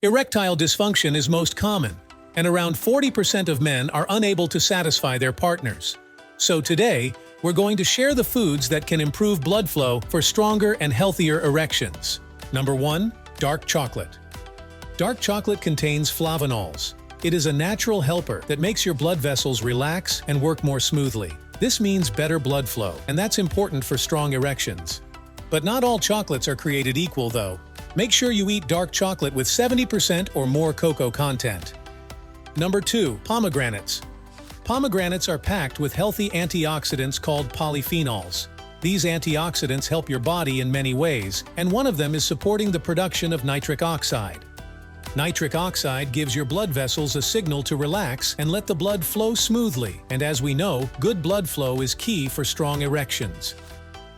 Erectile dysfunction is most common, and around 40% of men are unable to satisfy their partners. So today, we're going to share the foods that can improve blood flow for stronger and healthier erections. Number 1. Dark chocolate. Dark chocolate contains flavonols. It is a natural helper that makes your blood vessels relax and work more smoothly. This means better blood flow, and that's important for strong erections. But not all chocolates are created equal, though. Make sure you eat dark chocolate with 70% or more cocoa content. Number 2. Pomegranates. Pomegranates are packed with healthy antioxidants called polyphenols. These antioxidants help your body in many ways, and one of them is supporting the production of nitric oxide. Nitric oxide gives your blood vessels a signal to relax and let the blood flow smoothly, and as we know, good blood flow is key for strong erections.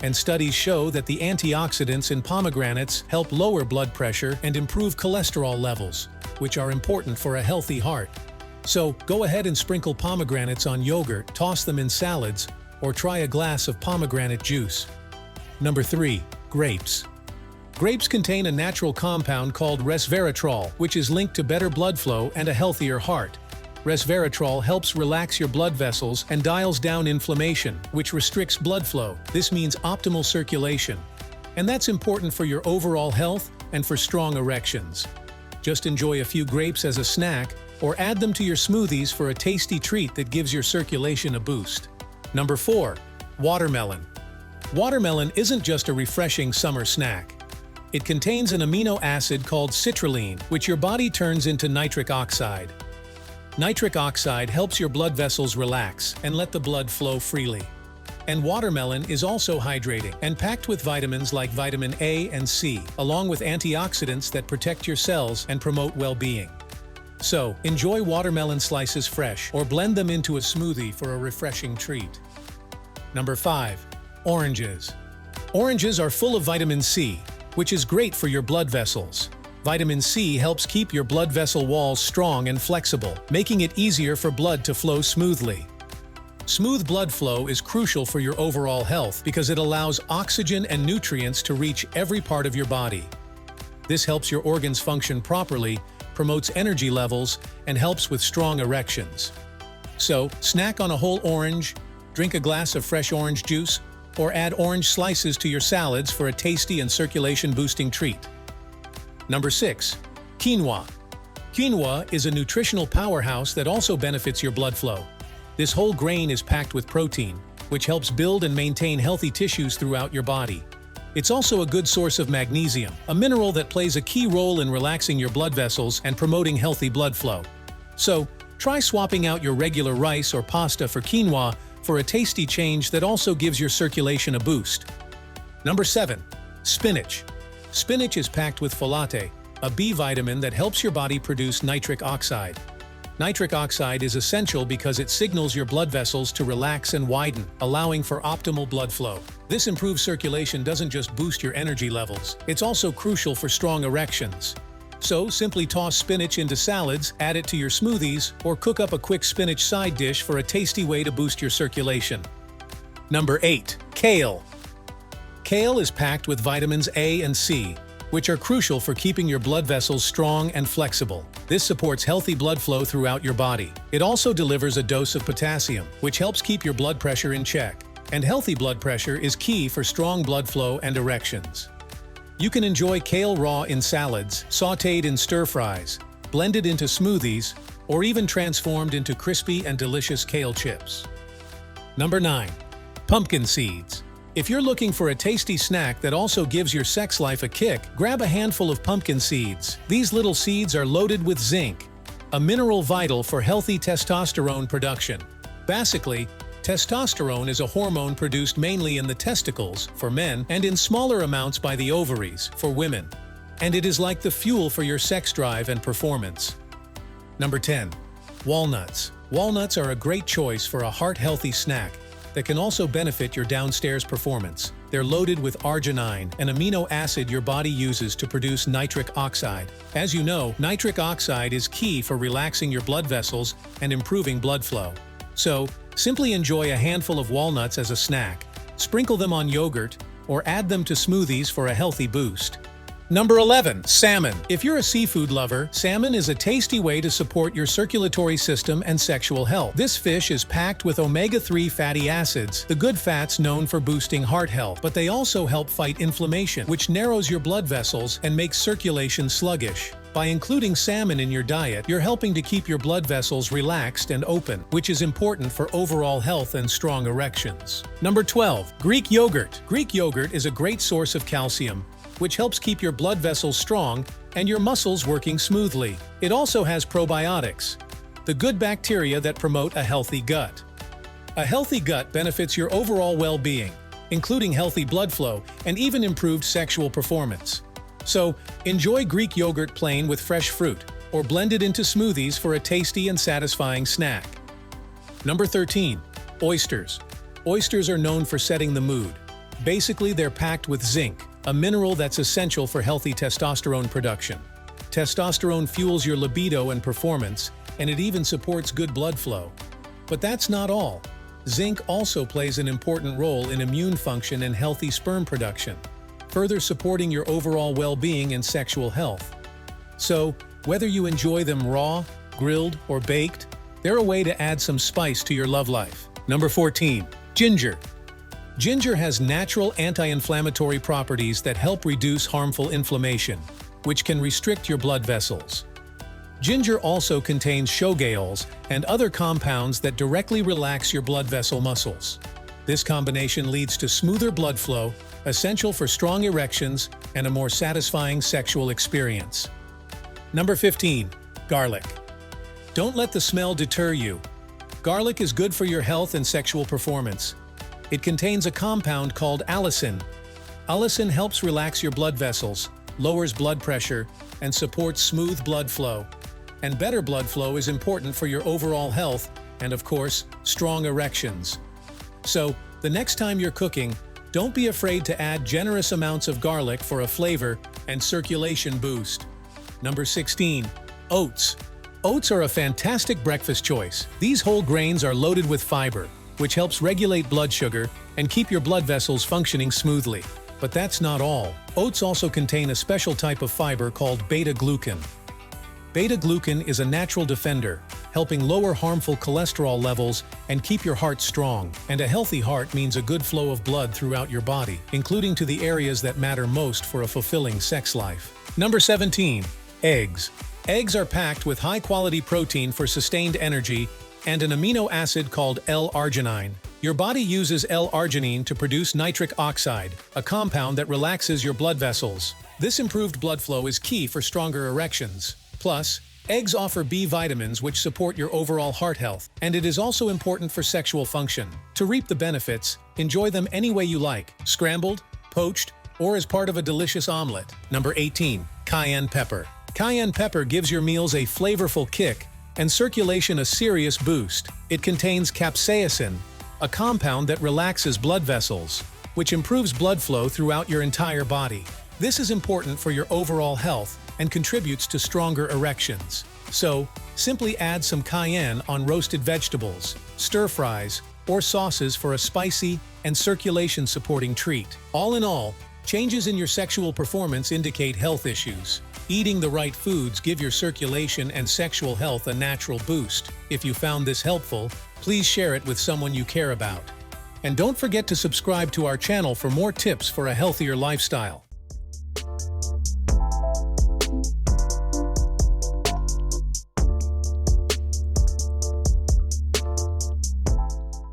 And studies show that the antioxidants in pomegranates help lower blood pressure and improve cholesterol levels, which are important for a healthy heart. So, go ahead and sprinkle pomegranates on yogurt, toss them in salads, or try a glass of pomegranate juice. Number 3. Grapes. Grapes contain a natural compound called resveratrol, which is linked to better blood flow and a healthier heart. Resveratrol helps relax your blood vessels and dials down inflammation, which restricts blood flow. This means optimal circulation. And that's important for your overall health and for strong erections. Just enjoy a few grapes as a snack, or add them to your smoothies for a tasty treat that gives your circulation a boost. Number 4. Watermelon. Watermelon isn't just a refreshing summer snack. It contains an amino acid called citrulline, which your body turns into nitric oxide. Nitric oxide helps your blood vessels relax and let the blood flow freely. And watermelon is also hydrating and packed with vitamins like vitamin A and C, along with antioxidants that protect your cells and promote well-being. So, enjoy watermelon slices fresh or blend them into a smoothie for a refreshing treat. Number 5. Oranges. Oranges are full of vitamin C, which is great for your blood vessels. Vitamin C helps keep your blood vessel walls strong and flexible, making it easier for blood to flow smoothly. Smooth blood flow is crucial for your overall health because it allows oxygen and nutrients to reach every part of your body. This helps your organs function properly, promotes energy levels, and helps with strong erections. So, snack on a whole orange, drink a glass of fresh orange juice, or add orange slices to your salads for a tasty and circulation-boosting treat. Number 6. Quinoa. Quinoa is a nutritional powerhouse that also benefits your blood flow. This whole grain is packed with protein, which helps build and maintain healthy tissues throughout your body. It's also a good source of magnesium, a mineral that plays a key role in relaxing your blood vessels and promoting healthy blood flow. So, try swapping out your regular rice or pasta for quinoa for a tasty change that also gives your circulation a boost. Number 7. Spinach. Spinach is packed with folate, a B vitamin that helps your body produce nitric oxide. Nitric oxide is essential because it signals your blood vessels to relax and widen, allowing for optimal blood flow. This improved circulation doesn't just boost your energy levels, it's also crucial for strong erections. So, simply toss spinach into salads, add it to your smoothies, or cook up a quick spinach side dish for a tasty way to boost your circulation. Number 8. Kale. Kale is packed with vitamins A and C, which are crucial for keeping your blood vessels strong and flexible. This supports healthy blood flow throughout your body. It also delivers a dose of potassium, which helps keep your blood pressure in check. And healthy blood pressure is key for strong blood flow and erections. You can enjoy kale raw in salads, sautéed in stir-fries, blended into smoothies, or even transformed into crispy and delicious kale chips. Number 9. Pumpkin seeds. If you're looking for a tasty snack that also gives your sex life a kick, grab a handful of pumpkin seeds. These little seeds are loaded with zinc, a mineral vital for healthy testosterone production. Basically, testosterone is a hormone produced mainly in the testicles for men and in smaller amounts by the ovaries for women. And it is like the fuel for your sex drive and performance. Number 10. Walnuts. Walnuts are a great choice for a heart-healthy snack that can also benefit your downstairs performance. They're loaded with arginine, an amino acid your body uses to produce nitric oxide. As you know, nitric oxide is key for relaxing your blood vessels and improving blood flow. So, simply enjoy a handful of walnuts as a snack, sprinkle them on yogurt, or add them to smoothies for a healthy boost. Number 11. Salmon. If you're a seafood lover, salmon is a tasty way to support your circulatory system and sexual health. This fish is packed with omega-3 fatty acids, the good fats known for boosting heart health, but they also help fight inflammation, which narrows your blood vessels and makes circulation sluggish. By including salmon in your diet, you're helping to keep your blood vessels relaxed and open, which is important for overall health and strong erections. Number 12. Greek yogurt. Greek yogurt is a great source of calcium, which helps keep your blood vessels strong and your muscles working smoothly. It also has probiotics, the good bacteria that promote a healthy gut. A healthy gut benefits your overall well-being, including healthy blood flow and even improved sexual performance. So, enjoy Greek yogurt plain with fresh fruit, or blend it into smoothies for a tasty and satisfying snack. Number 13. Oysters. Oysters are known for setting the mood. Basically, they're packed with zinc, a mineral that's essential for healthy testosterone production. Testosterone fuels your libido and performance, and it even supports good blood flow. But that's not all. Zinc also plays an important role in immune function and healthy sperm production, further supporting your overall well-being and sexual health. So, whether you enjoy them raw, grilled, or baked, they're a way to add some spice to your love life. Number 14. Ginger. Ginger has natural anti-inflammatory properties that help reduce harmful inflammation, which can restrict your blood vessels. Ginger also contains shogaols and other compounds that directly relax your blood vessel muscles. This combination leads to smoother blood flow, essential for strong erections and a more satisfying sexual experience. Number 15. Garlic. Don't let the smell deter you. Garlic is good for your health and sexual performance. It contains a compound called allicin. Allicin helps relax your blood vessels, lowers blood pressure, and supports smooth blood flow. And better blood flow is important for your overall health and, of course, strong erections. So, the next time you're cooking, don't be afraid to add generous amounts of garlic for a flavor and circulation boost. Number 16. Oats. Oats are a fantastic breakfast choice. These whole grains are loaded with fiber, which helps regulate blood sugar and keep your blood vessels functioning smoothly. But that's not all. Oats also contain a special type of fiber called beta-glucan. Beta-glucan is a natural defender, helping lower harmful cholesterol levels and keep your heart strong. And a healthy heart means a good flow of blood throughout your body, including to the areas that matter most for a fulfilling sex life. Number 17. Eggs. Eggs are packed with high-quality protein for sustained energy and an amino acid called L-arginine. Your body uses L-arginine to produce nitric oxide, a compound that relaxes your blood vessels. This improved blood flow is key for stronger erections. Plus, eggs offer B vitamins which support your overall heart health, and it is also important for sexual function. To reap the benefits, enjoy them any way you like, scrambled, poached, or as part of a delicious omelet. Number 18. Cayenne pepper. Cayenne pepper gives your meals a flavorful kick and circulation a serious boost. It contains capsaicin, a compound that relaxes blood vessels, which improves blood flow throughout your entire body. This is important for your overall health and contributes to stronger erections. So, simply add some cayenne on roasted vegetables, stir-fries, or sauces for a spicy and circulation-supporting treat. All in all, changes in your sexual performance indicate health issues. Eating the right foods give your circulation and sexual health a natural boost. If you found this helpful, please share it with someone you care about. And don't forget to subscribe to our channel for more tips for a healthier lifestyle.